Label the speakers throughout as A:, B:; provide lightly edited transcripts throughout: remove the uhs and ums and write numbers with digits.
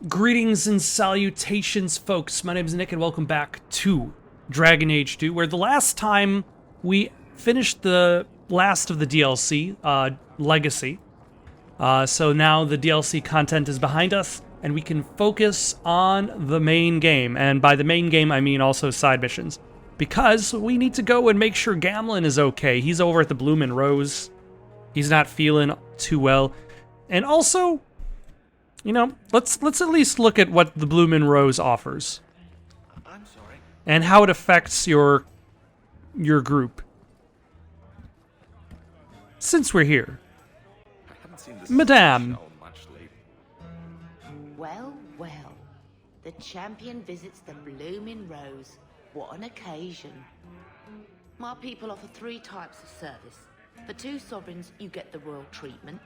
A: Greetings and salutations, folks. My name is Nick, and welcome back to Dragon Age 2, where the last time we finished the last of the DLC, Legacy. So now the DLC content is behind us, and we can focus on the main game. And by the main game, I mean also side missions. Because we need to go and make sure Gamlen is okay. He's over at the Bloomin' Rose. He's not feeling too well. And also, you know, let's at least look at what the Bloomin' Rose offers.
B: I'm sorry.
A: And how it affects your group. Since we're here.
B: I haven't seen this
A: Madame.
B: show much lately.
C: Well, well. The champion visits the Bloomin' Rose. What an occasion. My people offer 3 types of service. For 2 sovereigns, you get the royal treatment.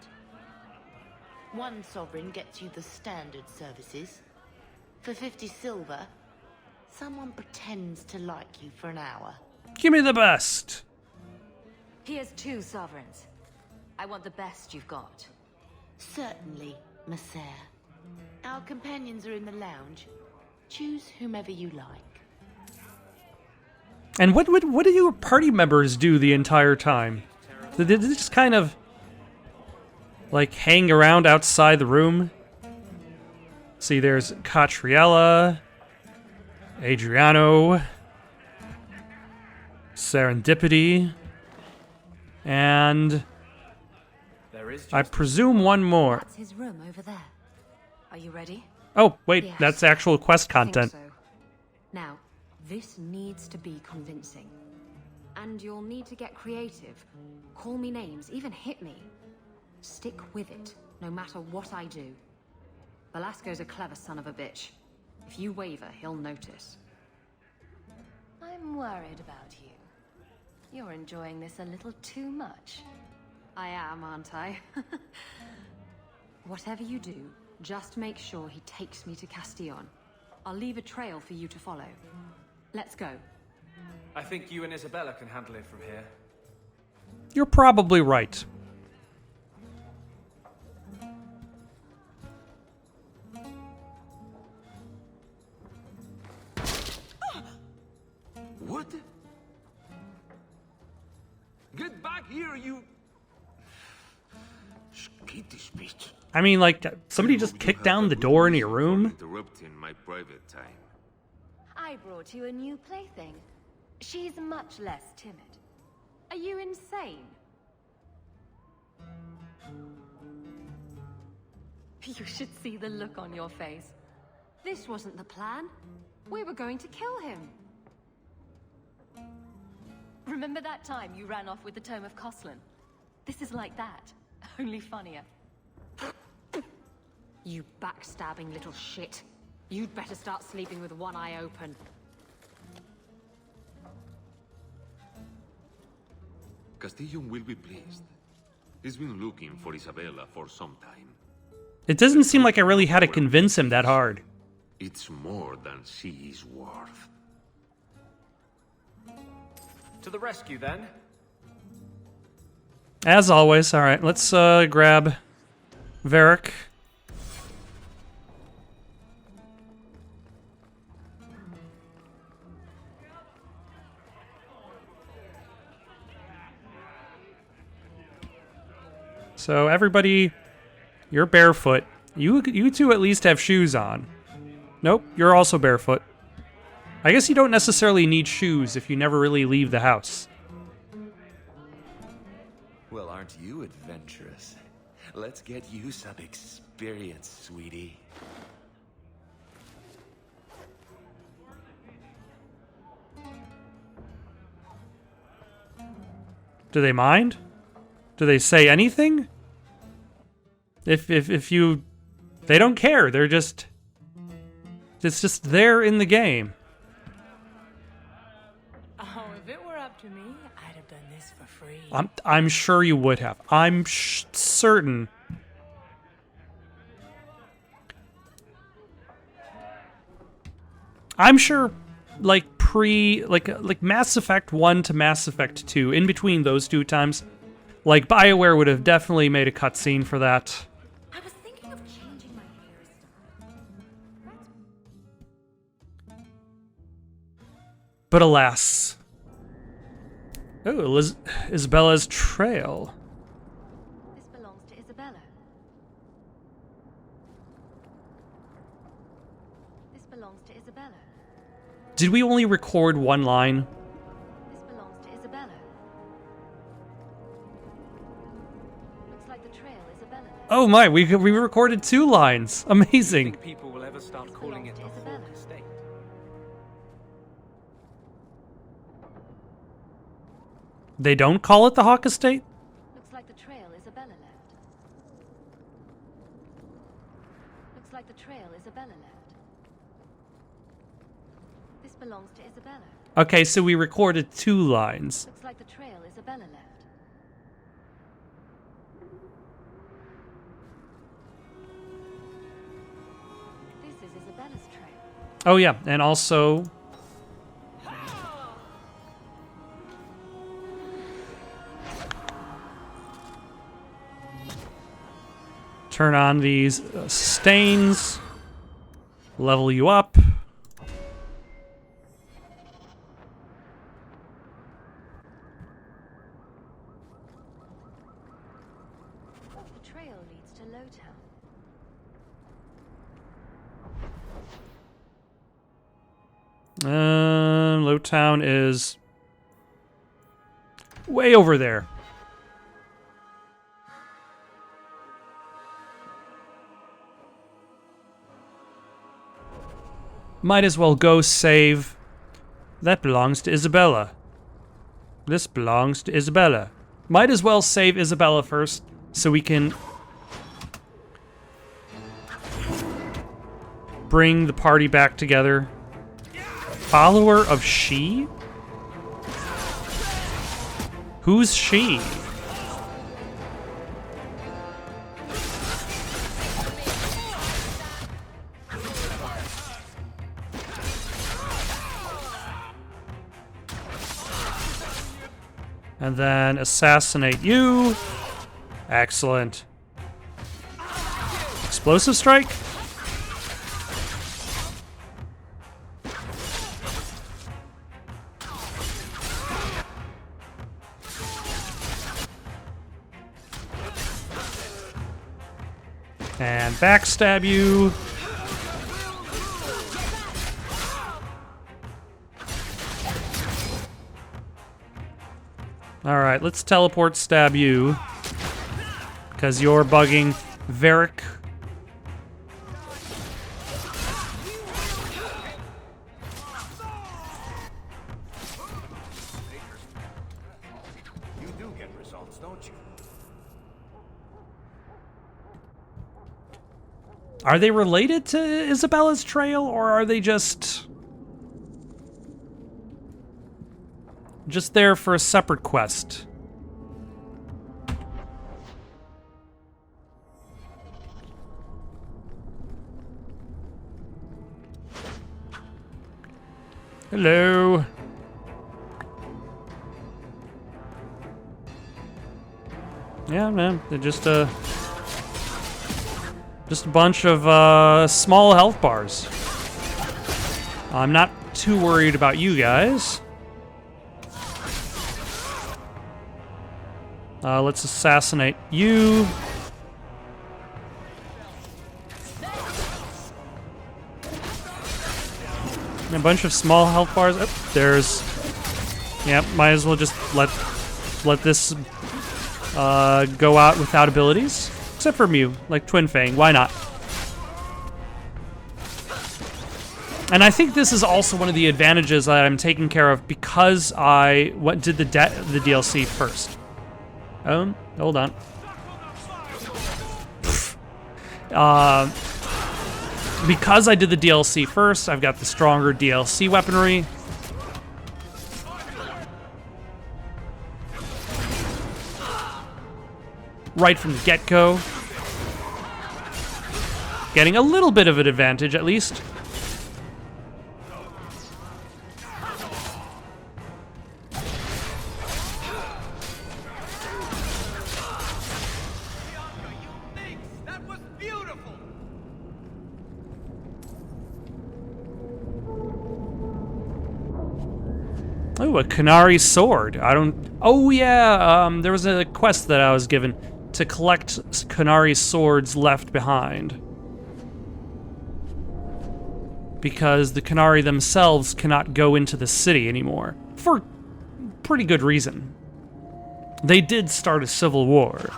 C: 1 sovereign gets you the standard services. For 50 silver, someone pretends to like you for an hour.
A: Give me the best.
D: Here's 2 sovereigns. I want the best you've got.
C: Certainly, Messer. Our companions are in the lounge. Choose whomever you like.
A: And what do your party members do the entire time? Did they just kind of like hang around outside the room? See, there's Catriella, Adriano, Serendipity, and I presume one more.
D: That's his room over there. Are you ready?
A: Oh, wait,
D: Yes.
A: that's actual quest
D: I think
A: content.
D: so. Now, this needs to be convincing. And you'll need to get creative. Call me names, even hit me. Stick with it, no matter what I do. Velasco's a clever son of a bitch. If you waver, he'll notice. I'm worried about you. You're enjoying this a little too much. I am, aren't I? Whatever you do, just make sure he takes me to Castillon. I'll leave a trail for you to follow. Let's go.
E: I think you and Isabella can handle it from here.
A: You're probably right.
B: What? Get back here, you... Skittish bitch.
A: I mean, like, somebody just kicked down the door into your room?
B: Interrupting my private time.
F: I brought you a new plaything. She's much less timid. Are you insane? You should see the look on your face.
D: This wasn't the plan. We were going to kill him.
F: Remember that time you ran off with the Tome of Coslin? This is like that, only funnier.
D: You backstabbing little shit. You'd better start sleeping with one eye open.
B: Castillon will be pleased. He's been looking for Isabella for some time.
A: It doesn't seem like I really had to convince him that hard.
B: It's more than she is worth.
E: To the rescue, then.
A: As always, alright, let's grab Varric. So everybody, you're barefoot. You 2 at least have shoes on. Nope, you're also barefoot. I guess you don't necessarily need shoes if you never really leave the house.
G: Well, aren't you adventurous? Let's get you some experience, sweetie.
A: Do they mind? Do they say anything? If you... They don't care, they're just... It's just there in the game.
H: Oh, if it were up to me, I'd have done this for free.
A: I'm sure you would have. I'm certain. I'm sure, like, like Mass Effect 1 to Mass Effect 2, in between those 2 times, like, BioWare would have definitely made a cutscene for that.
D: I was thinking of changing my hairstyle.
A: But alas. Oh, Isabella's trail.
F: This belongs to Isabella. This belongs to Isabella.
A: Did we only record one line?
F: This belongs to Isabella. Looks like the trail Isabella left.
A: Oh my, we recorded 2 lines.
E: Do you
A: Amazing.
E: think people will ever start calling it the Hawk Estate?
A: They don't call it the Hawk Estate?
F: Looks like the trail Isabella left. Looks like the trail Isabella left. This belongs to Isabella.
A: Okay, so we recorded 2 lines.
F: Looks like the trail Isabella left. This is Isabella's trail.
A: Oh yeah, and also turn on these stains, level you up.
F: The trail leads to Lowtown.
A: Lowtown is way over there. Might as well go save. That belongs to Isabella. This belongs to Isabella. Might as well save Isabella first, so we can bring the party back together. Follower of she? Who's she? And then assassinate you. Excellent. Explosive strike? And backstab you. Alright, let's teleport stab you. Because you're bugging Varric.
G: You do get results, don't you?
A: Are they related to Isabella's trail, or are they just there for a separate quest? Hello. Yeah, man, they're just a bunch of small health bars. I'm not too worried about you guys. Let's assassinate you. A bunch of small health bars. Oh, there's. Yep, might as well just let this go out without abilities. Except for Mew, like Twin Fang. Why not? And I think this is also one of the advantages that I'm taking care of because I did the DLC first. Hold on. Because I did the DLC first, I've got the stronger DLC weaponry. Right from the get-go. Getting a little bit of an advantage, at least.
G: That was beautiful.
A: Oh, a Canary sword. I don't... Oh, yeah, there was a quest that I was given to collect Canary swords left behind. Because the Canary themselves cannot go into the city anymore. For pretty good reason. They did start a civil war.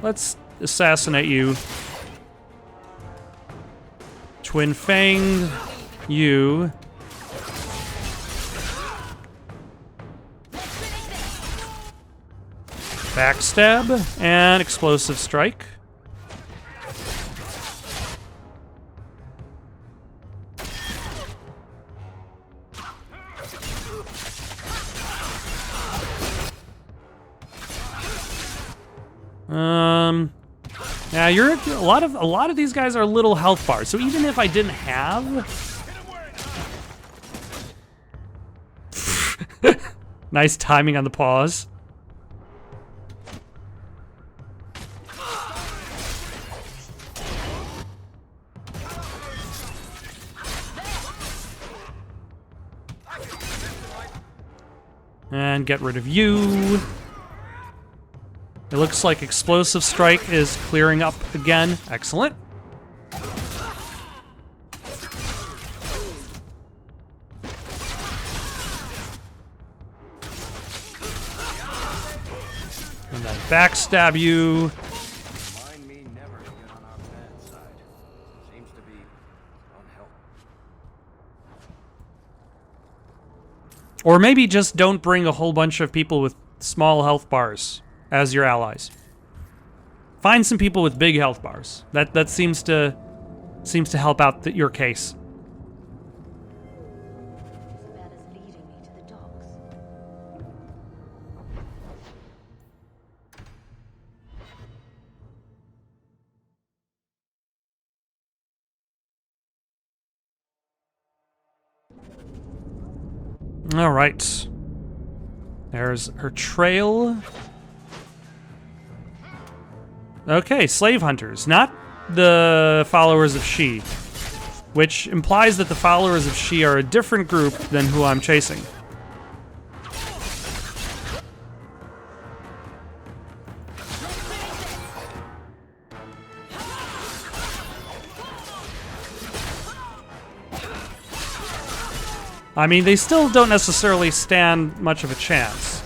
A: Let's assassinate you. Twin Fang, you. Backstab and explosive strike. Yeah, you're a lot of these guys are little health bars. So even if I didn't have nice timing on the pause. And get rid of you. It looks like explosive strike is clearing up again. Excellent. And then backstab you.
E: Remind me never to get on our bad side. Seems to be unhelpful.
A: Or maybe just don't bring a whole bunch of people with small health bars as your allies. Find some people with big health bars. That seems to help out your case.
C: Isabella's leading me to the docks.
A: All right. There's her trail. Okay, slave hunters, not the followers of She, which implies that the followers of She are a different group than who I'm chasing. I mean, they still don't necessarily stand much of a chance.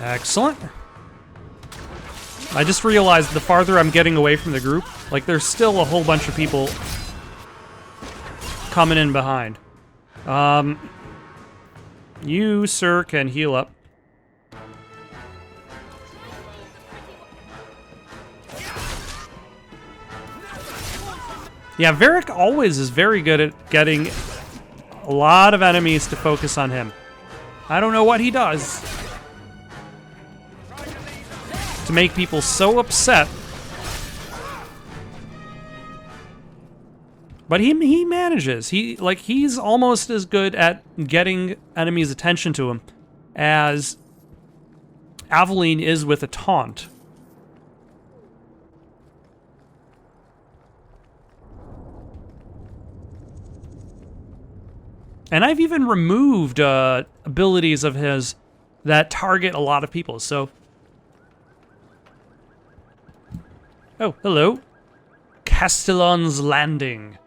A: Excellent. I just realized the farther I'm getting away from the group, like there's still a whole bunch of people coming in behind. You, sir, can heal up. Yeah, Varric always is very good at getting a lot of enemies to focus on him. I don't know what he does to make people so upset. But he manages. He's almost as good at getting enemies' attention to him as Aveline is with a taunt. And I've even removed abilities of his that target a lot of people, so... Oh, hello. Castellan's Landing.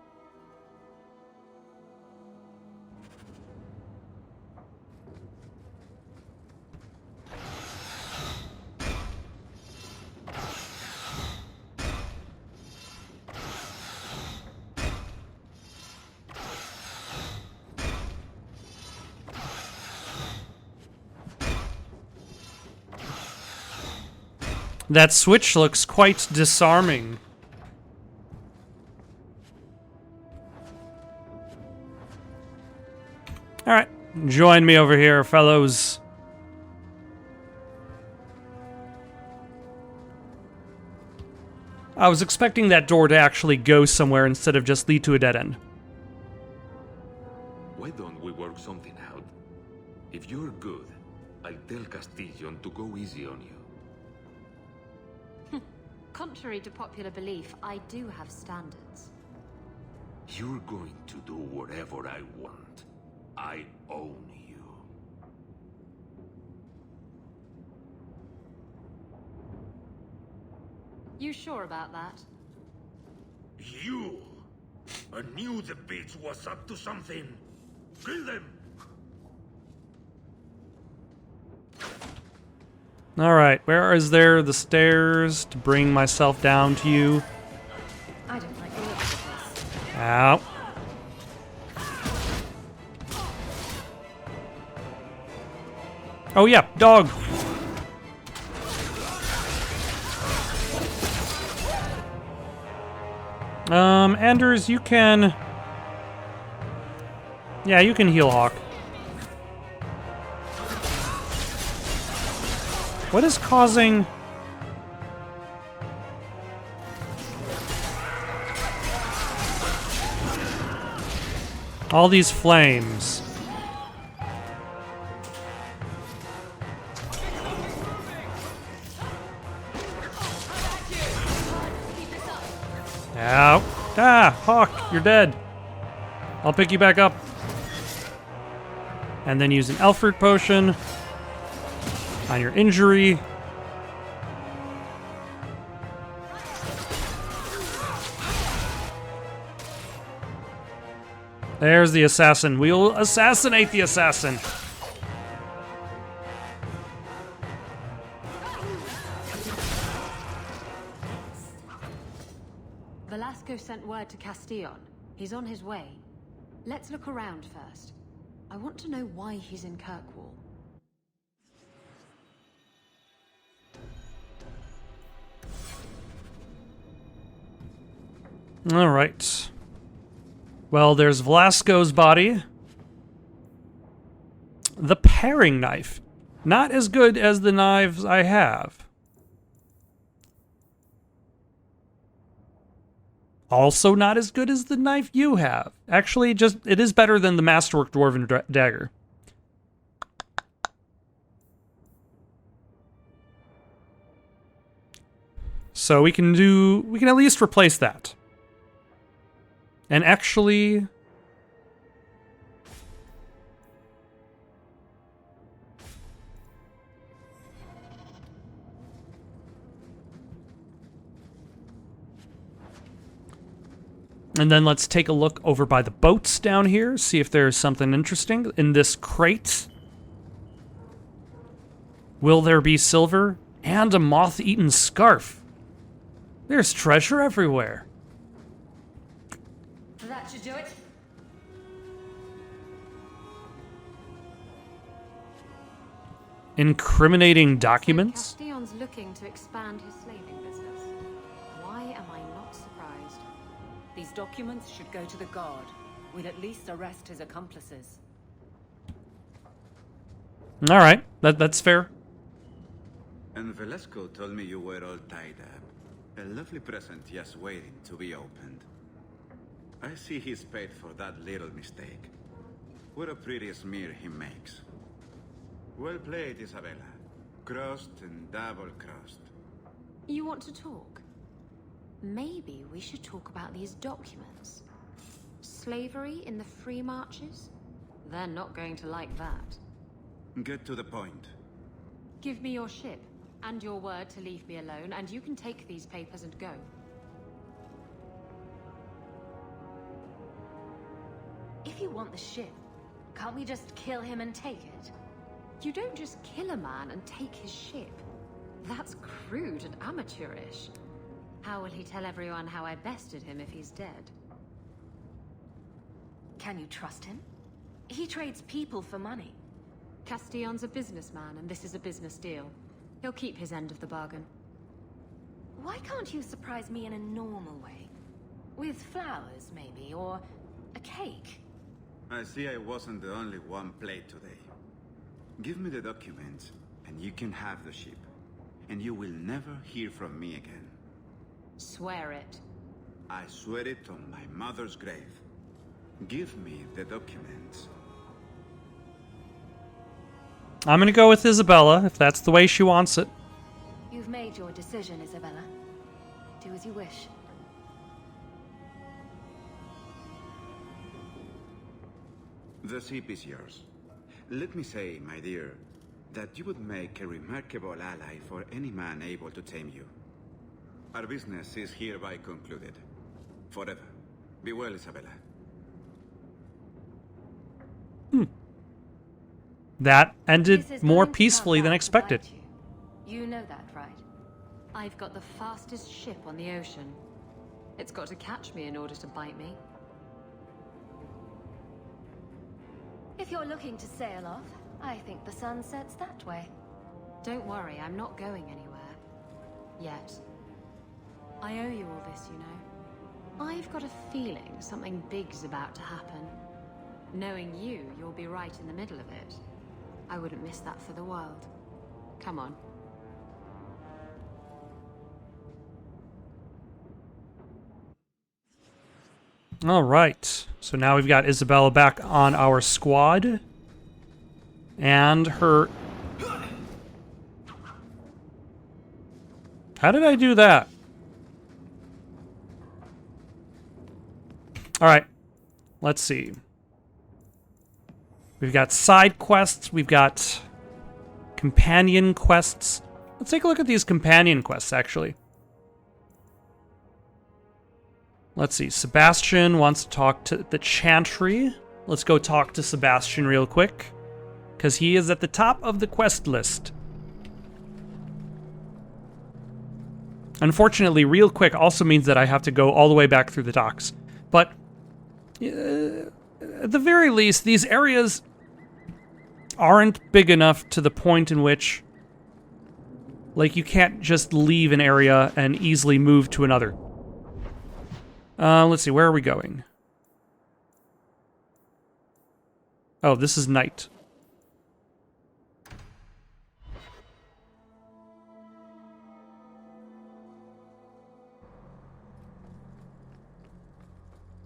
A: That switch looks quite disarming. All right, join me over here, fellows. I was expecting that door to actually go somewhere instead of just lead to a dead end.
B: Why don't we work something out? If you're good, I'll tell Castillon to go easy on you.
D: Contrary to popular belief, I do have standards.
B: You're going to do whatever I want. I own you.
D: You sure about that?
I: You! I knew the bitch was up to something. Kill them!
A: Alright, where is there the stairs to bring myself down to you?
D: I don't like the looks of this.
A: Ow. Oh yeah, dog! Anders, you can... Yeah, you can heal Hawk. What is causing... all these flames? Ow. Ah, Hawk, you're dead. I'll pick you back up. And then use an Elfert potion on your injury. There's the assassin. We'll assassinate the assassin.
D: Velasco sent word to Castillon. He's on his way. Let's look around first. I want to know why he's in Kirkwall.
A: All right. Well, there's Velasco's body. The paring knife. Not as good as the knives I have. Also not as good as the knife you have. Actually, it is better than the Masterwork Dwarven Dagger. So we can at least replace that. And actually... And then let's take a look over by the boats down here, see if there's something interesting in this crate. Will there be silver and a moth-eaten scarf? There's treasure everywhere.
F: That should do it.
A: Incriminating documents?
D: Castillon's looking to expand his slaving business. Why am I not surprised?
H: These documents should go to the guard. We'll at least arrest his accomplices.
A: All right, that's fair.
J: And Velasco told me you were all tied up. A lovely present just waiting to be opened. I see he's paid for that little mistake. What a pretty smear he makes. Well played, Isabella. Crossed and double-crossed.
D: You want to talk? Maybe we should talk about these documents. Slavery in the free marches? They're not going to like that.
J: Get to the point.
D: Give me your ship, and your word to leave me alone, and you can take these papers and go.
F: If you want the ship, can't we just kill him and take it?
D: You don't just kill a man and take his ship. That's crude and amateurish. How will he tell everyone how I bested him if he's dead?
F: Can you trust him? He trades people for money.
D: Castillon's a businessman, and this is a business deal. He'll keep his end of the bargain.
F: Why can't you surprise me in a normal way? With flowers, maybe, or a cake?
J: I see I wasn't the only one played today. Give me the documents, and you can have the ship. And you will never hear from me again.
H: Swear it.
J: I swear it on my mother's grave. Give me the documents.
A: I'm gonna go with Isabella, if that's the way she wants it.
F: You've made your decision, Isabella. Do as you wish.
J: The ship is yours. Let me say, my dear, that you would make a remarkable ally for any man able to tame you. Our business is hereby concluded. Forever. Be well, Isabella.
A: That ended
F: This is
A: more
F: going to
A: peacefully
F: come
A: than
F: back to
A: expected.
F: bite you. You know that, right?
D: I've got the fastest ship on the ocean. It's got to catch me in order to bite me.
F: If you're looking to sail off, I think the sun sets that way.
D: Don't worry, I'm not going anywhere. Yet. I owe you all this, you know. I've got a feeling something big's about to happen. Knowing you, you'll be right in the middle of it. I wouldn't miss that for the world. Come on.
A: All right. So now we've got Isabella back on our squad. And her... How did I do that? All right. Let's see. We've got side quests. We've got companion quests. Let's take a look at these companion quests, actually. Let's see. Sebastian wants to talk to the Chantry. Let's go talk to Sebastian real quick, because he is at the top of the quest list. Unfortunately, real quick also means that I have to go all the way back through the docks. But at the very least, these areas aren't big enough to the point in which, like, you can't just leave an area and easily move to another. Let's see, where are we going? Oh, this is night.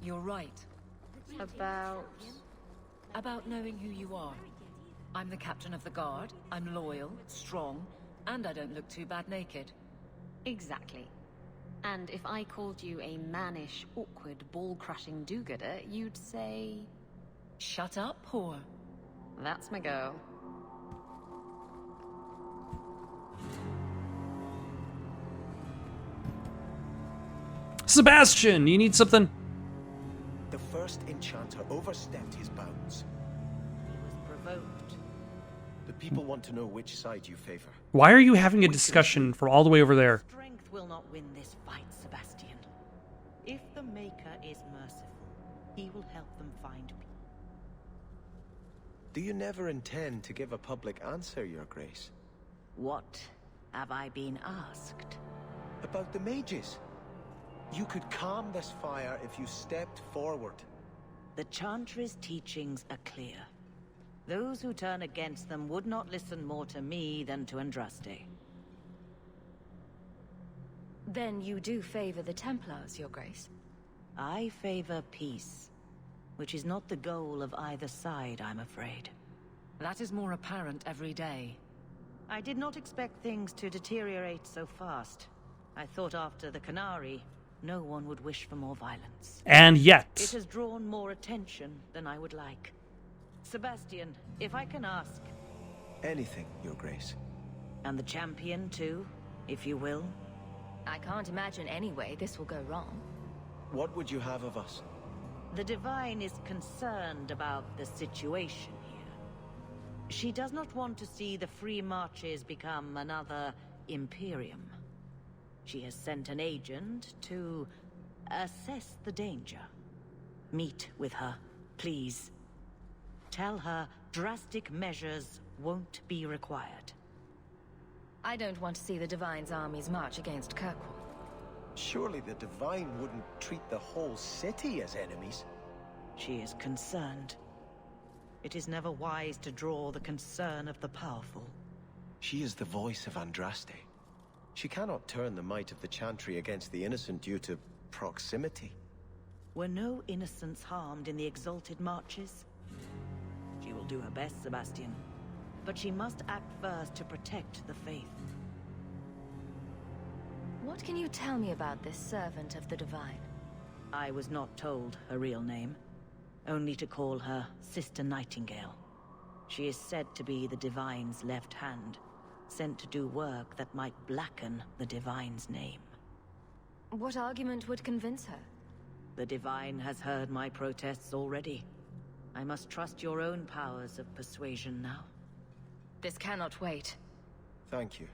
H: You're right. About knowing who you are. I'm the captain of the guard. I'm loyal, strong, and I don't look too bad naked.
D: Exactly. And if I called you a mannish, awkward, ball-crushing do-gooder, you'd say...
H: Shut up, whore.
D: That's my girl.
A: Sebastian, you need something?
K: The first enchanter overstepped his bounds.
C: He was provoked.
K: The people want to know which side you favor.
A: Why are you having a discussion from all the way over there?
C: Strength will not win this fight, Sebastian. If the Maker is merciful, he will help them find peace.
K: Do you never intend to give a public answer, Your Grace?
C: What have I been asked?
K: About the mages. You could calm this fire if you stepped forward.
C: The Chantry's teachings are clear. Those who turn against them would not listen more to me than to Andraste.
F: Then you do favor the Templars, Your Grace?
C: I favor peace, which is not the goal of either side, I'm afraid.
H: That is more apparent every day.
C: I did not expect things to deteriorate so fast. I thought after the Canary, no one would wish for more violence.
A: And yet...
C: It has drawn more attention than I would like. Sebastian, if I can ask...
K: Anything, Your Grace.
C: And the champion, too, if you will?
F: I can't imagine any way this will go wrong.
K: What would you have of us?
C: The Divine is concerned about the situation here. She does not want to see the Free Marches become another Imperium. She has sent an agent to assess the danger. Meet with her, please. Tell her drastic measures won't be required.
F: I don't want to see the Divine's armies march against Kirkwall.
K: Surely the Divine wouldn't treat the whole city as enemies.
C: She is concerned. It is never wise to draw the concern of the powerful.
K: She is the voice of Andraste. She cannot turn the might of the Chantry against the innocent due to proximity.
L: Were no innocents harmed in the exalted marches? She will do her best, Sebastian. But she must act first to protect the faith.
F: What can you tell me about this servant of the Divine?
L: I was not told her real name. Only to call her Sister Nightingale. She is said to be the Divine's left hand, sent to do work that might blacken the Divine's name.
F: What argument would convince her?
L: The Divine has heard my protests already. I must trust your own powers of persuasion now.
F: This cannot wait.
K: Thank you.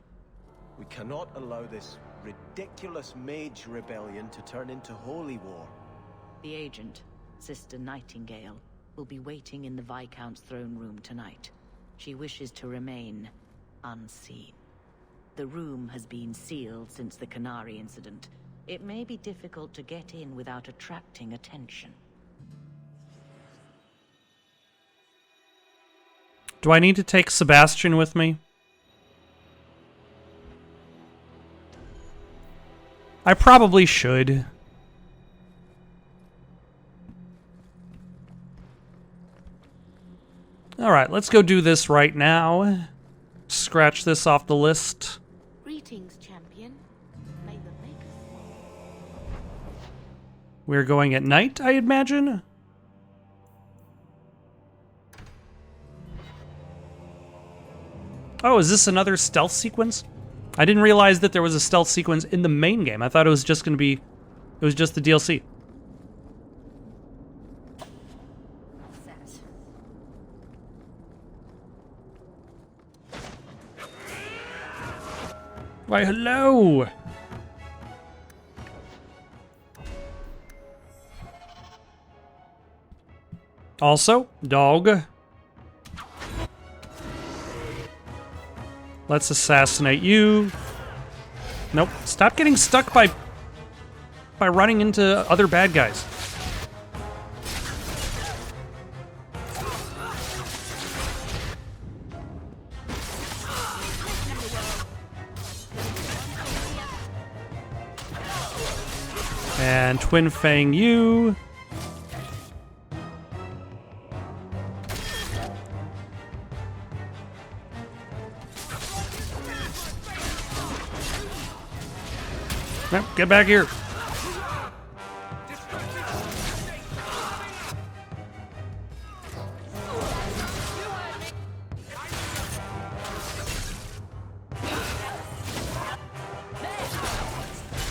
K: We cannot allow this ridiculous mage rebellion to turn into holy war.
L: The agent, Sister Nightingale, will be waiting in the Viscount's throne room tonight. She wishes to remain unseen. The room has been sealed since the Canary incident. It may be difficult to get in without attracting attention.
A: Do I need to take Sebastian with me? I probably should. Alright, let's go do this right now. Scratch this off the list.
C: Greetings, champion. May the makers.
A: We're going at night, I imagine? Oh, is this another stealth sequence? I didn't realize that there was a stealth sequence in the main game. I thought it was just going to be... It was just the DLC. Why, hello! Also, dog. Let's assassinate you. Nope. Stop getting stuck by running into other bad guys. And Twin Fang you. Nope, get back here.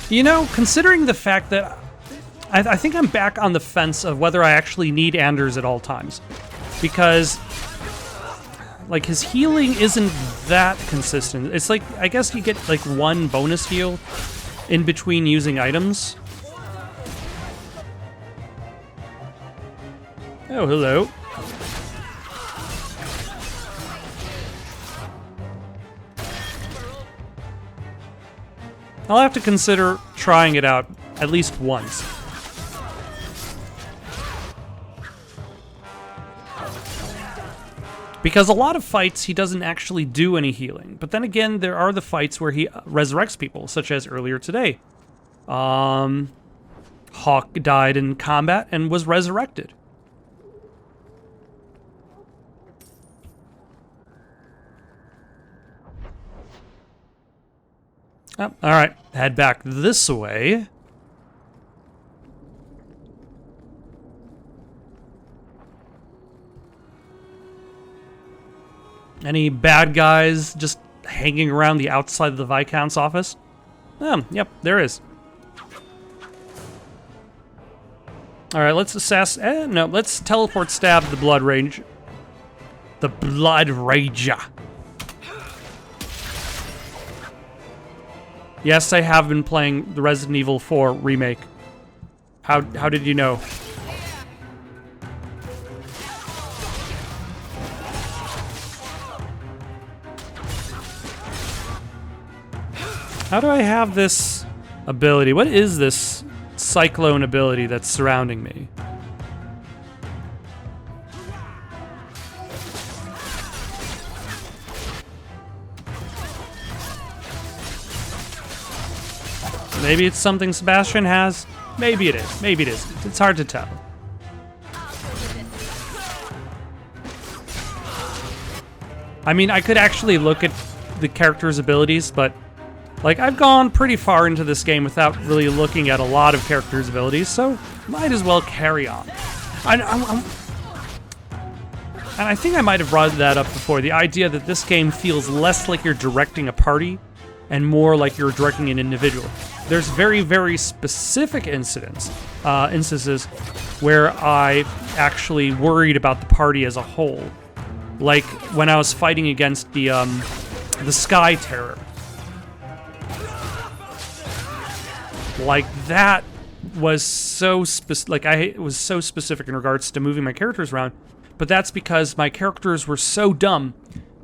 A: You know, considering the fact that I think I'm back on the fence of whether I actually need Anders at all times. Because, like, his healing isn't that consistent. It's like, I guess you get, like, one bonus heal in between using items. Oh, hello. I'll have to consider trying it out at least once. Because a lot of fights, he doesn't actually do any healing. But then again, there are the fights where he resurrects people, such as earlier today. Hawk died in combat and was resurrected. Oh, alright, head back this way. Any bad guys just hanging around the outside of the Viscount's office? Yep, there is. Alright, let's no, let's teleport stab the Blood Rage. The Blood Rager. Yes, I have been playing the Resident Evil 4 remake. How did you know? How do I have this ability? What is this cyclone ability that's surrounding me? Maybe it's something Sebastian has. Maybe it is. Maybe it isn't. It's hard to tell. I mean, I could actually look at the character's abilities, but like I've gone pretty far into this game without really looking at a lot of characters' abilities, so might as well carry on. And I think I might have brought that up before, the idea that this game feels less like you're directing a party and more like you're directing an individual. There's very, very specific instances where I actually worried about the party as a whole. Like when I was fighting against the Sky Terror. Like that was so specific. Like it was so specific in regards to moving my characters around, but that's because my characters were so dumb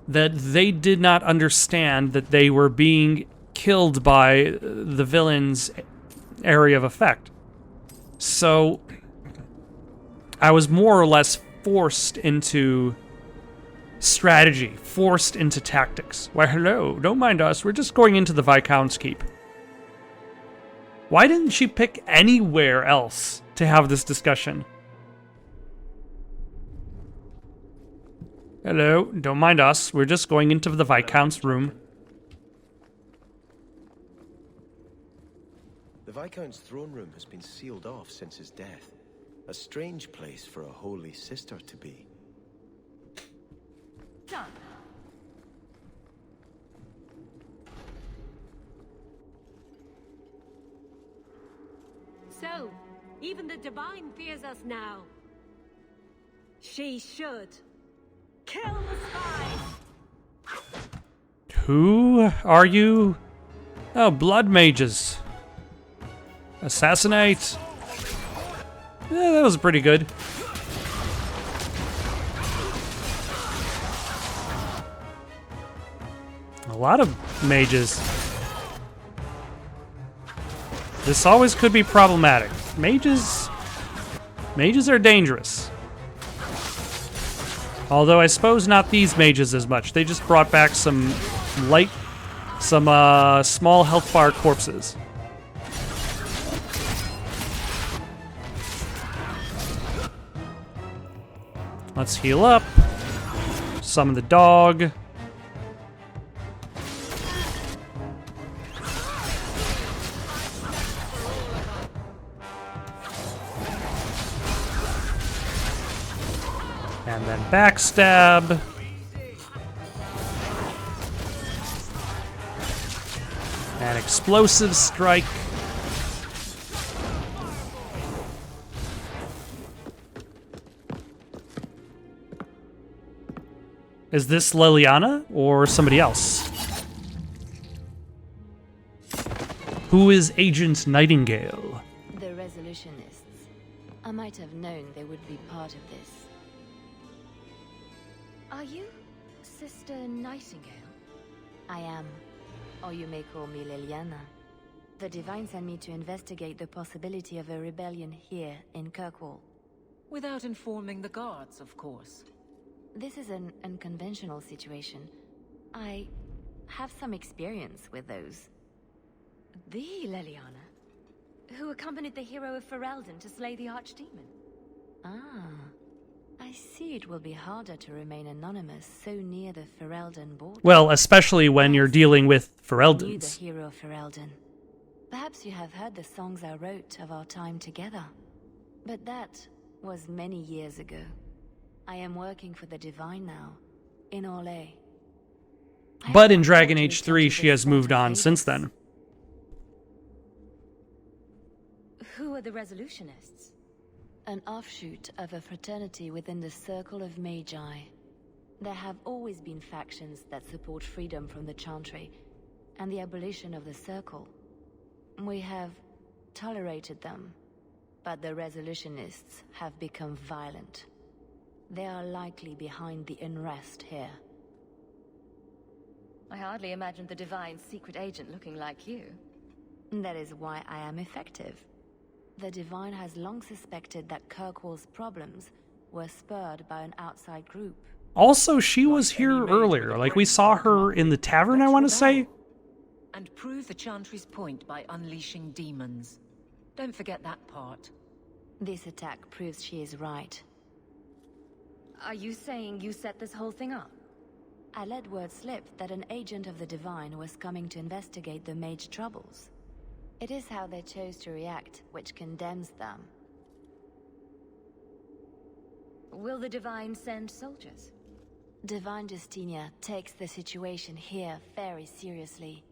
A: that they did not understand that they were being killed by the villain's area of effect. So I was more or less forced into strategy, forced into tactics. Why, hello, don't mind us, we're just going into the Viscount's Keep. Why didn't she pick anywhere else to have this discussion? Hello, don't mind us, we're just going into the Viscount's room.
K: The Viscount's throne room has been sealed off since his death. A strange place for a holy sister to be.
F: Done.
M: So, even the Divine fears us now. She should. Kill the spies!
A: Who are you? Oh, blood mages. Assassinate. Yeah, that was pretty good. A lot of mages. This always could be problematic. Mages are dangerous. Although I suppose not these mages as much. They just brought back some small health bar corpses. Let's heal up. Summon the dog. And then backstab. And explosive strike. Is this Liliana or somebody else? Who is Agent Nightingale?
N: The Resolutionists. I might have known they would be part of this.
F: Are you Sister Nightingale?
N: I am. Or you may call me Liliana. The Divine sent me to investigate the possibility of a rebellion here in Kirkwall.
H: Without informing the guards, of course.
N: This is an unconventional situation. I have some experience with those.
F: The Liliana, who accompanied the hero of Ferelden to slay the Archdemon.
N: Ah. I see it will be harder to remain anonymous so near the Ferelden border.
A: Well, especially when you're dealing with Fereldans.
N: You, the hero of Ferelden. Perhaps you have heard the songs I wrote of our time together. But that was many years ago. I am working for the Divine now, in Orlais.
A: But in Dragon Age 3, she has moved on since then.
F: Who are the Resolutionists?
N: An offshoot of a fraternity within the Circle of Magi. There have always been factions that support freedom from the Chantry and the abolition of the Circle. We have tolerated them, but the Resolutionists have become violent. They are likely behind the unrest here.
F: I hardly imagined the Divine's secret agent looking like you.
N: That is why I am effective. The Divine has long suspected that Kirkwall's problems were spurred by an outside group.
A: Also, she was here earlier. Like, we saw her in the tavern, I want to say.
H: and prove the Chantry's point by unleashing demons. Don't forget that part.
N: This attack proves she is right.
F: Are you saying you set this whole thing up?
N: I let word slip that an agent of the Divine was coming to investigate the mage troubles. It is how they chose to react which condemns them.
F: Will the Divine send soldiers?
N: Divine Justinia takes the situation here very seriously.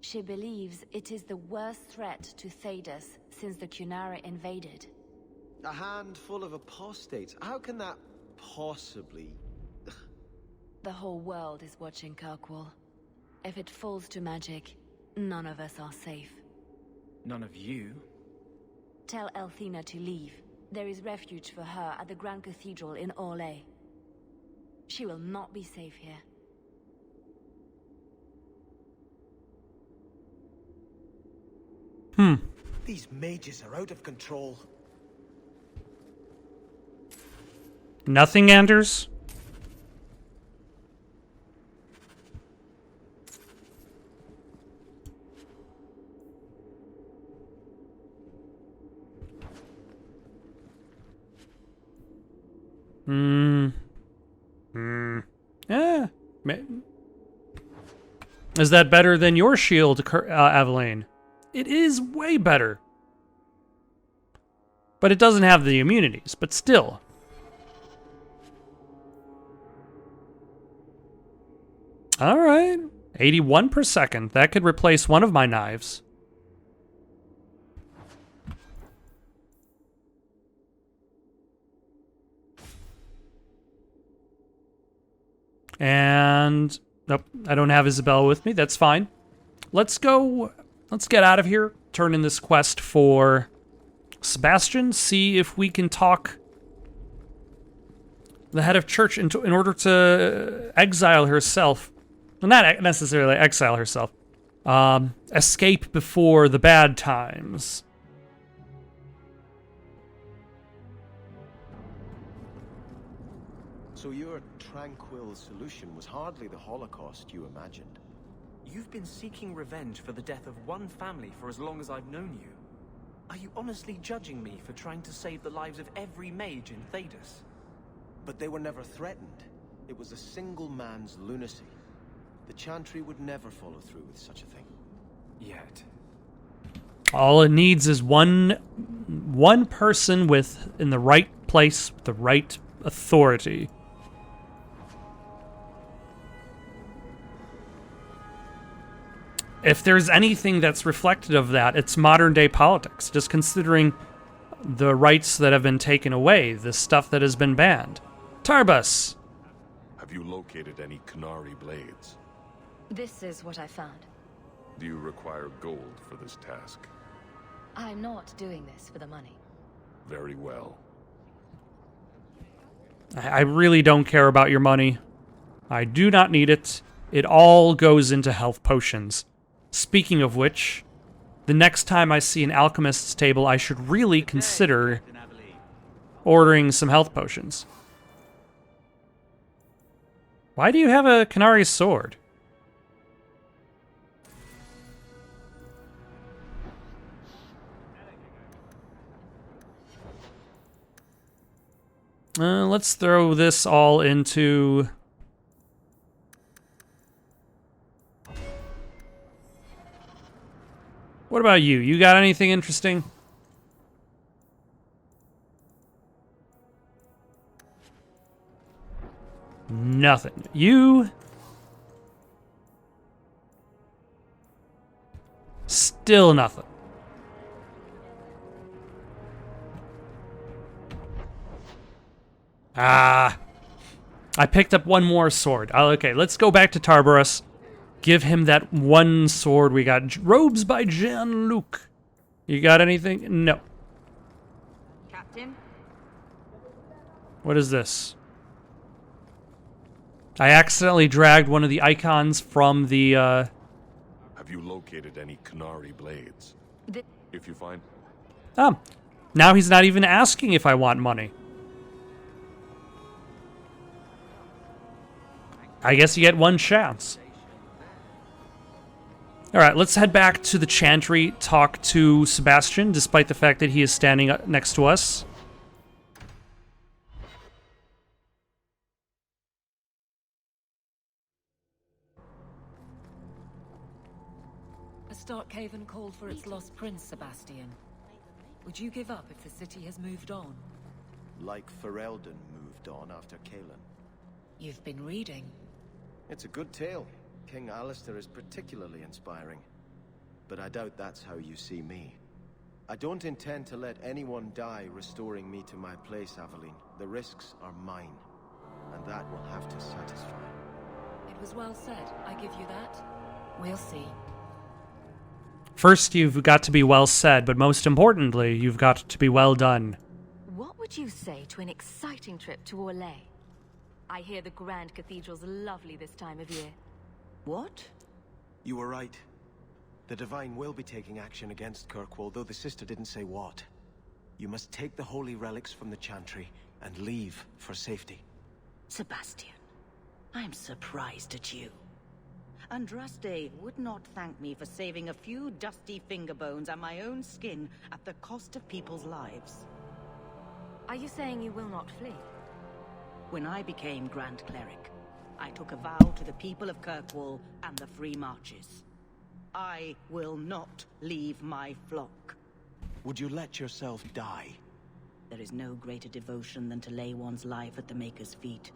N: She believes it is the worst threat to Thedas since the Cunara invaded.
K: A handful of apostates. How can that possibly...
N: The whole world is watching Kirkwall. If it falls to magic, none of us are safe.
E: None of you?
N: Tell Elthina to leave. There is refuge for her at the Grand Cathedral in Orlais. She will not be safe here.
K: These mages are out of control.
A: Nothing, Anders? Yeah. Is that better than your shield, Aveline? It is way better. But it doesn't have the immunities, but still. Alright. 81 per second. That could replace one of my knives. And nope, I don't have Isabella with me. That's fine. Let's go. Let's get out of here. Turn in this quest for Sebastian. See if we can talk the head of church in order to exile herself. Well, not necessarily exile herself. Escape before the bad times.
K: So your tranquil solution was hardly the Holocaust you imagined.
E: You've been seeking revenge for the death of one family for as long as I've known you. Are you honestly judging me for trying to save the lives of every mage in Thedas?
K: But they were never threatened. It was a single man's lunacy. The Chantry would never follow through with such a thing.
E: Yet.
A: All it needs is one person in the right place, with the right authority. If there's anything that's reflected of that, it's modern-day politics, just considering the rights that have been taken away, the stuff that has been banned. Tarbus!
O: Have you located any Canary blades?
F: This is what I found.
O: Do you require gold for this task?
F: I'm not doing this for the money.
O: Very well.
A: I really don't care about your money. I do not need it. It all goes into health potions. Speaking of which, the next time I see an alchemist's table, I should really consider ordering some health potions. Why do you have a Canary sword? Let's throw this all into... What about you? You got anything interesting? Nothing. You... Still nothing. Ah. I picked up one more sword. Okay, let's go back to Tarbarus. Give him that one sword we got. Robes by Jean-Luc. You got anything? No.
D: Captain?
A: What is this? I accidentally dragged one of the icons from the,
O: Have you located any Canary blades? If you find...
A: Oh. Now he's not even asking if I want money. I guess you get one chance. All right, let's head back to the Chantry, talk to Sebastian, despite the fact that he is standing next to us.
H: A Starkhaven called for its lost prince, Sebastian. Would you give up if the city has moved on?
K: Like Ferelden moved on after Kalen.
H: You've been reading.
K: It's a good tale. King Alistair is particularly inspiring. But I doubt that's how you see me. I don't intend to let anyone die restoring me to my place, Aveline. The risks are mine. And that will have to satisfy.
H: It was well said. I give you that. We'll see.
A: First, you've got to be well said, but most importantly, you've got to be well done.
F: What would you say to an exciting trip to Orlais? I hear the Grand Cathedral's lovely this time of year.
L: What?
K: You were right. The Divine will be taking action against Kirkwall, though the sister didn't say what. You must take the holy relics from the Chantry and leave for safety.
L: Sebastian, I'm surprised at you. Andraste would not thank me for saving a few dusty finger bones and my own skin at the cost of people's lives.
F: Are you saying you will not flee?
L: When I became Grand Cleric, I took a vow to the people of Kirkwall and the Free Marches. I will not leave my flock.
K: Would you let yourself die?
L: There is no greater devotion than to lay one's life at the Maker's feet.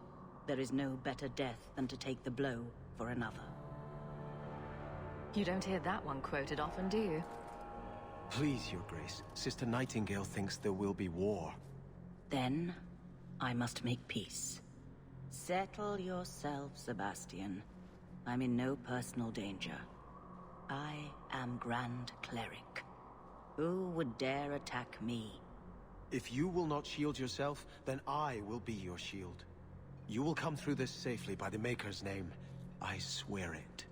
L: There is no better death than to take the blow for another.
F: You don't hear that one quoted often, do you?
K: Please, Your Grace. Sister Nightingale thinks there will be war.
L: Then, I must make peace. Settle yourself, Sebastian. I'm in no personal danger. I am Grand Cleric. Who would dare attack me?
K: If you will not shield yourself, then I will be your shield. You will come through this safely by the Maker's name. I swear it.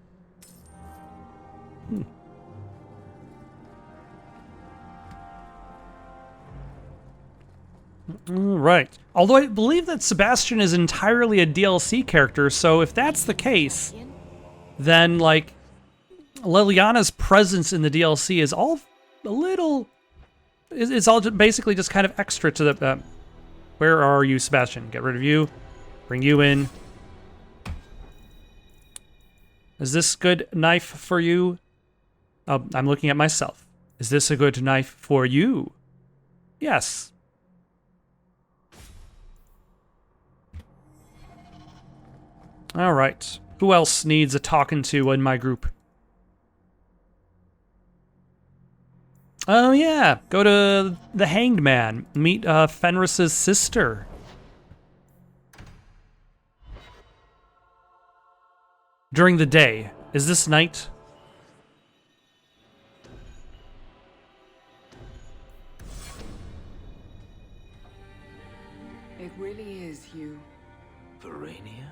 A: Right. Although I believe that Sebastian is entirely a DLC character, so if that's the case, then, like, Liliana's presence in the DLC is all a little... It's all basically just kind of extra to the... where are you, Sebastian? Get rid of you. Bring you in. Is this good knife for you? Oh, I'm looking at myself. Is this a good knife for you? Yes. All right. Who else needs a talking to in my group? Oh, yeah. Go to the Hanged Man. Meet Fenris's sister. During the day. Is this night?
P: It really is you.
Q: Verania?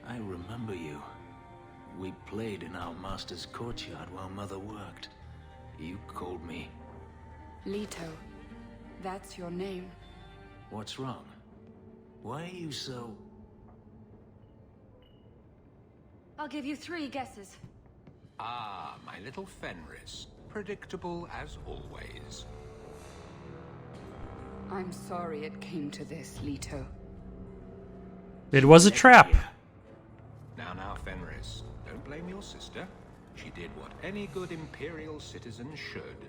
Q: I remember you. We played in our master's courtyard while Mother worked. You called me.
P: Leto. That's your name.
Q: What's wrong? Why are you so...
F: I'll give you 3 guesses.
R: Ah, my little Fenris. Predictable as always.
P: I'm sorry it came to this, Leto.
A: It was a trap.
R: Now, Fenris. Don't blame your sister. She did what any good Imperial citizen should.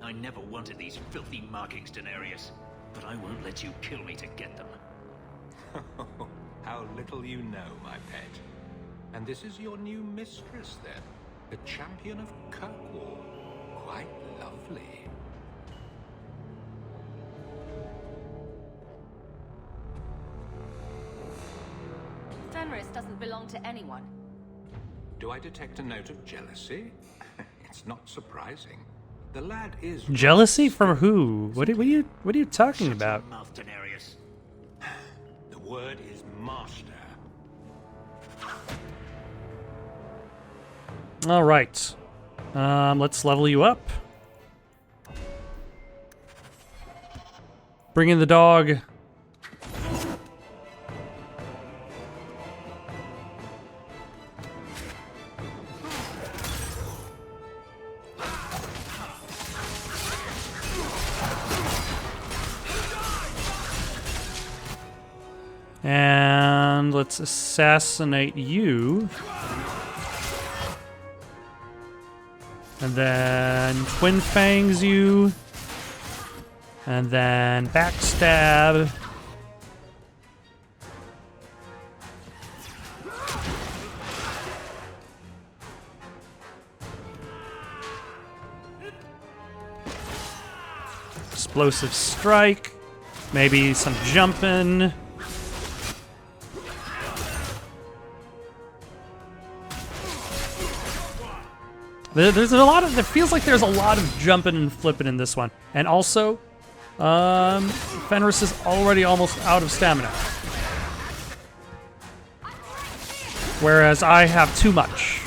S: I never wanted these filthy markings, Daenerys. But I won't let you kill me to get them.
R: How little you know, my pet. And this is your new mistress, then? The champion of Kirkwall. Quite lovely.
F: Fenris doesn't belong to anyone.
R: Do I detect a note of jealousy? It's not surprising. The lad is...
A: Jealousy from who? What are you talking about?
S: Shut your mouth, Daenerys.
R: The word is master.
A: All right. Let's level you up. Bring in the dog. let's assassinate you. And then Twin Fangs you. And then backstab. Explosive strike. Maybe some jumping. There's a lot of. It feels like there's a lot of jumping and flipping in this one, and also, Fenris is already almost out of stamina, whereas I have too much.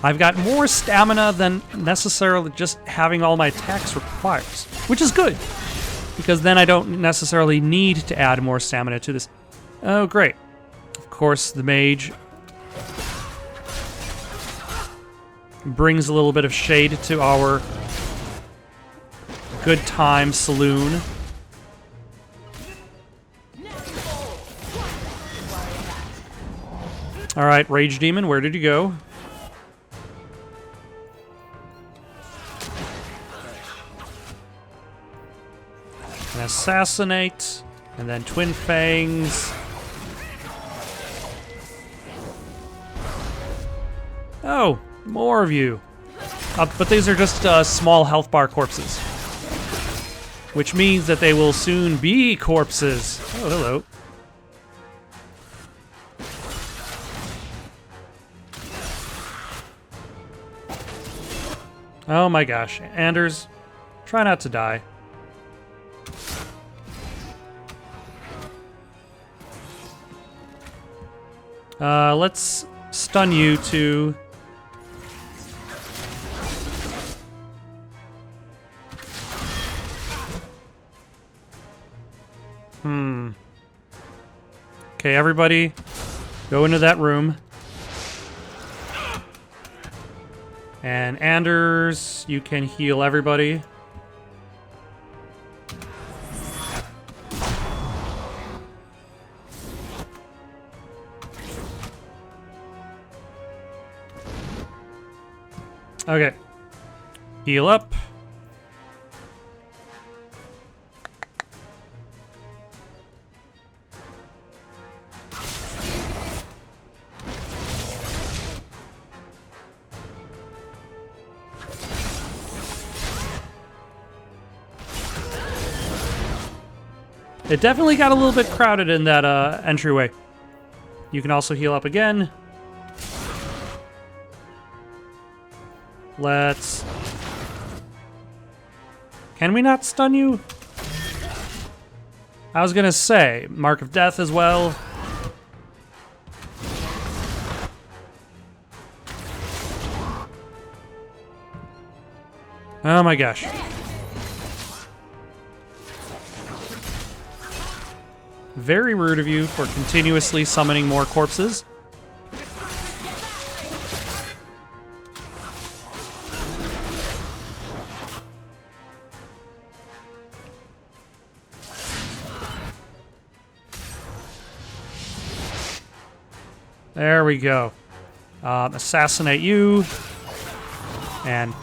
A: I've got more stamina than necessarily just having all my attacks requires, which is good, because then I don't necessarily need to add more stamina to this. Oh, great! Of course, the mage brings a little bit of shade to our good time saloon. All right, Rage Demon, where did you go? And assassinate, and then Twin Fangs. Oh, more of you. But these are just small health bar corpses. Which means that they will soon be corpses. Oh, hello. Oh my gosh. Anders, try not to die. Let's stun you to... Okay, everybody, go into that room. And Anders, you can heal everybody. Okay. Heal up. It definitely got a little bit crowded in that entryway. You can also heal up again. Let's... Can we not stun you? I was gonna say, Mark of Death as well. Oh my gosh. Very rude of you for continuously summoning more corpses. There we go. Assassinate you. And...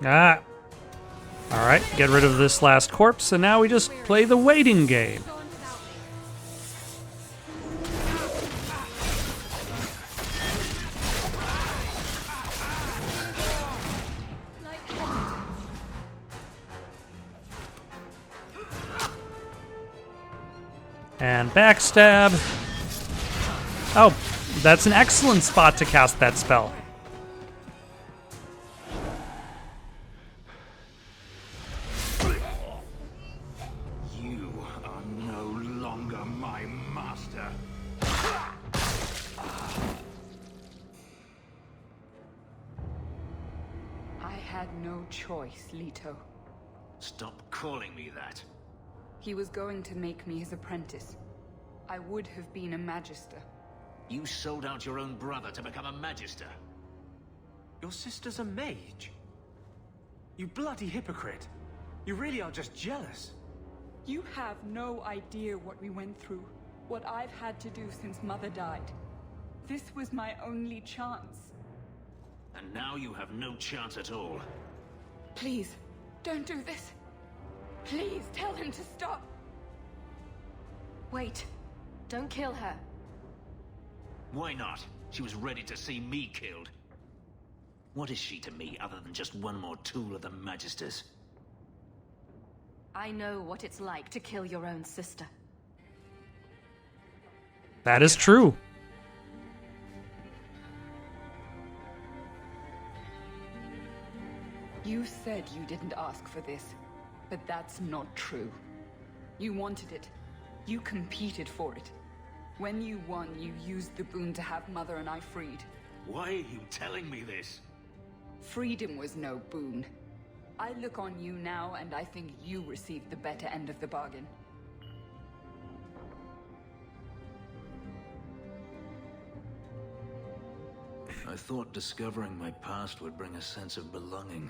A: Ah. Alright, get rid of this last corpse, and now we just play the waiting game. And backstab. Oh, that's an excellent spot to cast that spell.
Q: You are no longer my master.
P: I had no choice, Leto.
S: Stop calling me that.
P: He was going to make me his apprentice. I would have been a magister.
S: You sold out your own brother to become a magister.
E: Your sister's a mage? You bloody hypocrite. You really are just jealous.
P: You have no idea what we went through, what I've had to do since Mother died. This was my only chance.
Q: And now you have no chance at all.
P: Please, don't do this. Please, tell him to stop.
F: Wait. Don't kill her.
Q: Why not? She was ready to see me killed. What is she to me other than just one more tool of the Magisters?
F: I know what it's like to kill your own sister.
A: That is true.
P: You said you didn't ask for this, but that's not true. You wanted it. You competed for it. When you won, you used the boon to have Mother and I freed.
Q: Why are you telling me this?
P: Freedom was no boon. I look on you now, and I think you received the better end of the bargain.
Q: I thought discovering my past would bring a sense of belonging,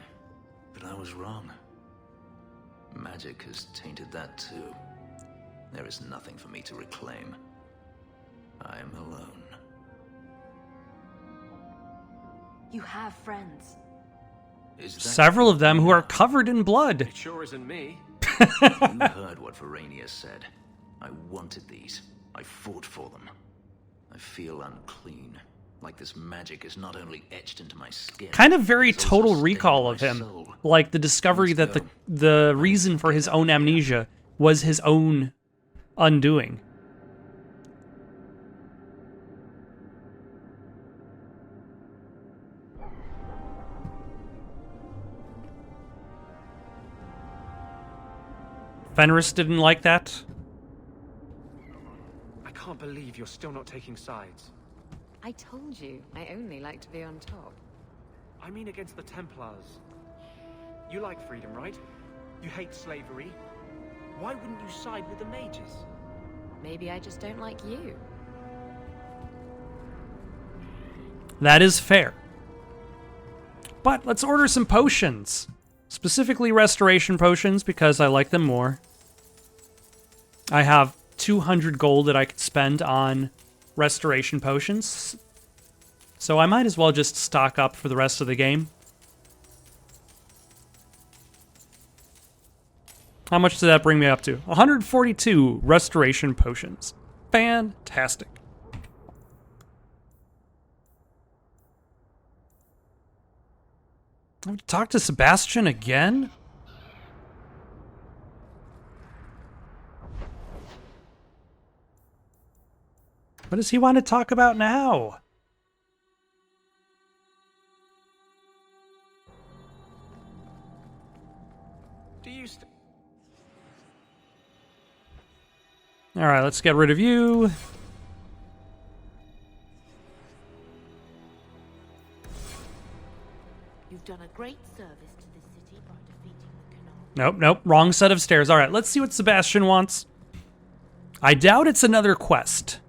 Q: but I was wrong. Magic has tainted that too. There is nothing for me to reclaim. I am alone.
F: You have friends.
A: Several of them who are covered in blood.
E: It sure isn't me.
Q: You heard what Verania said. I wanted these. I fought for them. I feel unclean. Like this magic is not only etched into my skin.
A: Kind of very Total Recall of him. Like the discovery that the reason for his own amnesia was his own undoing. Fenris didn't like that.
E: I can't believe you're still not taking sides.
D: I told you, I only like to be on top.
E: I mean against the Templars. You like freedom, right? You hate slavery. Why wouldn't you side with the mages?
D: Maybe I just don't like you.
A: That is fair. But let's order some potions. Specifically restoration potions, because I like them more. I have 200 gold that I could spend on restoration potions. So I might as well just stock up for the rest of the game. How much did that bring me up to? 142 restoration potions. Fantastic. I have to talk to Sebastian again? What does he want to talk about now?
E: Do you
A: Alright, let's get rid of you.
C: You've done a great service to the city by defeating the Canal.
A: Nope, wrong set of stairs. Alright, let's see what Sebastian wants. I doubt it's another quest.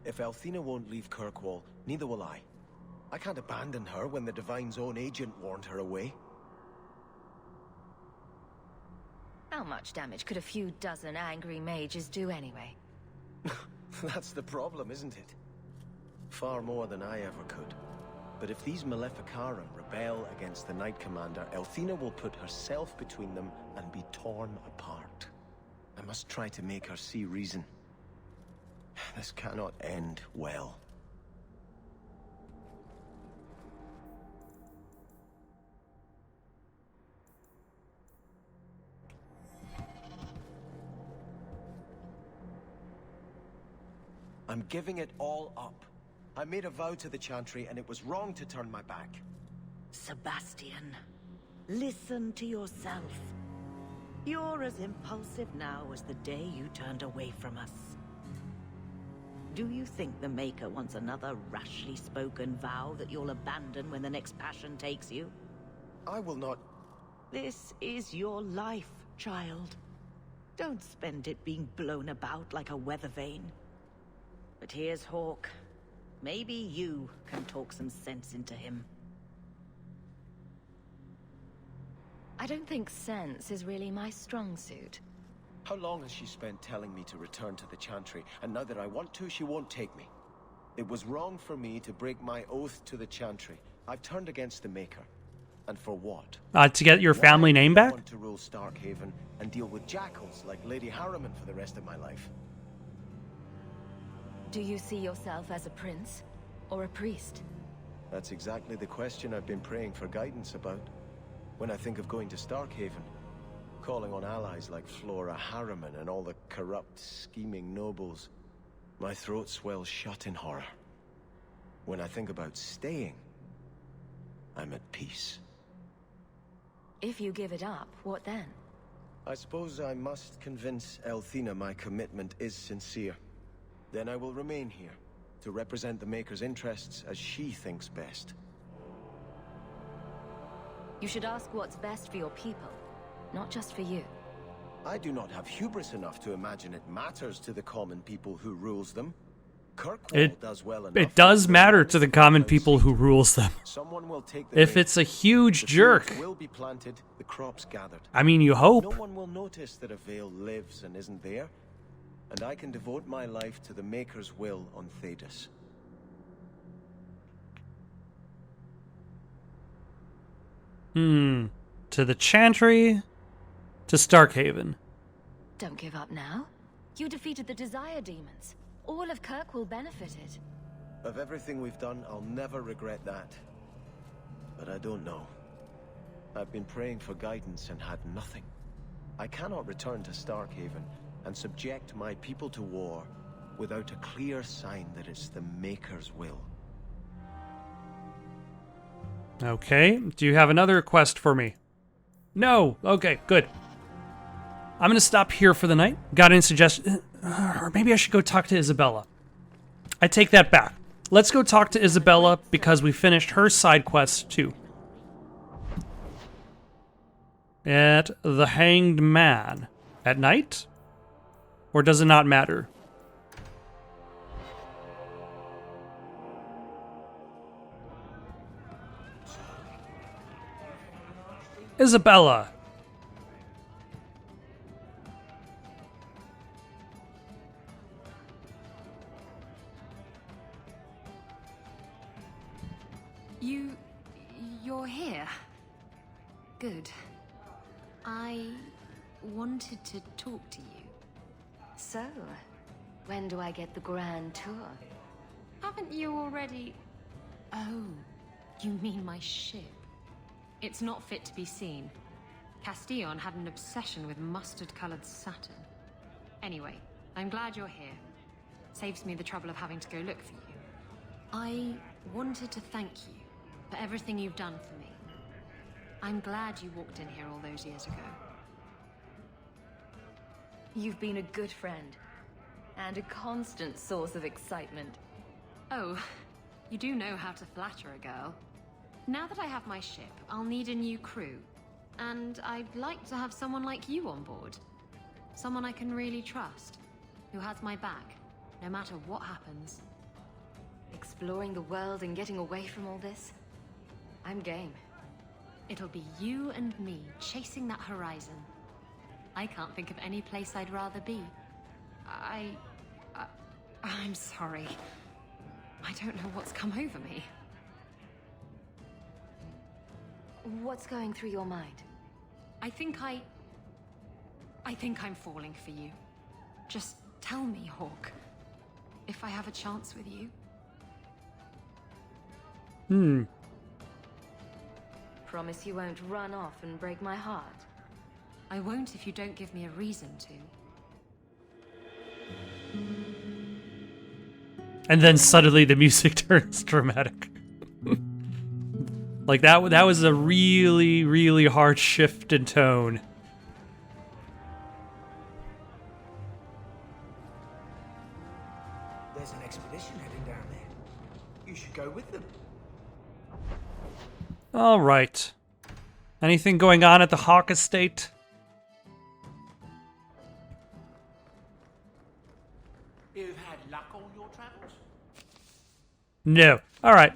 K: If Althena won't leave Kirkwall, neither will I. I can't abandon her when the Divine's own agent warned her away.
F: How much damage could a few dozen angry mages do anyway?
K: That's the problem, isn't it? Far more than I ever could. But if these Maleficarum rebel against the Knight Commander, Althena will put herself between them and be torn apart. I must try to make her see reason. This cannot end well. I'm giving it all up. I made a vow to the Chantry, and it was wrong to turn my back.
L: Sebastian, listen to yourself. You're as impulsive now as the day you turned away from us. Do you think the Maker wants another rashly spoken vow that you'll abandon when the next passion takes you?
K: I will not.
L: This is your life, child. Don't spend it being blown about like a weather vane. But here's Hawk. Maybe you can talk some sense into him.
N: I don't think sense is really my strong suit.
K: How long has she spent telling me to return to the Chantry, and now that I want to, she won't take me? It was wrong for me to break my oath to the Chantry. I've turned against the Maker. And for what?
A: To get your family name back?
K: I want to rule Starkhaven and deal with jackals like Lady Harriman for the rest of my life.
N: Do you see yourself as a prince or a priest?
K: That's exactly the question I've been praying for guidance about. When I think of going to Starkhaven, calling on allies like Flora Harriman and all the corrupt, scheming nobles, my throat swells shut in horror. When I think about staying, I'm at peace.
N: If you give it up, what then?
K: I suppose I must convince Elthina my commitment is sincere. Then I will remain here, to represent the Maker's interests as she thinks best.
N: You should ask what's best for your people, not just for you.
K: I do not have hubris enough to imagine it matters to the common people who rules them. Kirkwall does well enough.
A: It does matter to the common people who rules them.
K: Someone will take the
A: If it's a huge jerk.
K: will be planted, the crops gathered.
A: I mean, you hope.
K: No one will notice that a Vale lives and isn't there, and I can devote my life to the Maker's will on Thedas.
A: To the Chantry, to Starkhaven.
N: Don't give up now. You defeated the Desire Demons. All of Kirkwall benefited.
K: Of everything we've done, I'll never regret that. But I don't know. I've been praying for guidance and had nothing. I cannot return to Starkhaven and subject my people to war without a clear sign that it's the Maker's will.
A: Okay, do you have another request for me? No! Okay, good. I'm gonna stop here for the night. Got any suggestions? Or maybe I should go talk to Isabella. I take that back. Let's go talk to Isabella because we finished her side quest too. At the Hanged Man. At night? Or does it not matter? Isabella!
D: You're here. Good. I wanted to talk to you.
N: So, when do I get the grand tour?
D: Haven't you already... Oh, you mean my ship? It's not fit to be seen. Castillon had an obsession with mustard-colored satin. Anyway, I'm glad you're here. Saves me the trouble of having to go look for you. I wanted to thank you for everything you've done for me. I'm glad you walked in here all those years ago.
N: You've been a good friend, and a constant source of excitement.
D: Oh, you do know how to flatter a girl. Now that I have my ship, I'll need a new crew. And I'd like to have someone like you on board. Someone I can really trust, who has my back, no matter what happens.
N: Exploring the world and getting away from all this? I'm game.
D: It'll be you and me chasing that horizon. I can't think of any place I'd rather be. I'm sorry. I don't know what's come over me.
N: What's going through your mind?
D: I think I'm falling for you. Just tell me, Hawk, if I have a chance with you.
N: Promise you won't run off and break my heart.
D: I won't if you don't give me a reason to.
A: And then suddenly the music turns dramatic. Like that was a really, really hard shift in tone.
T: There's an expedition heading down there. You should go with them.
A: All right. Anything going on at the Hawk Estate?
T: You've had luck on your travels?
A: No. All right.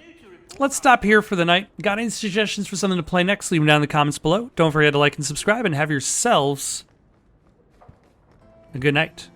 A: Let's stop here for the night. Got any suggestions for something to play next? Leave them down in the comments below. Don't forget to like and subscribe, and have yourselves a good night.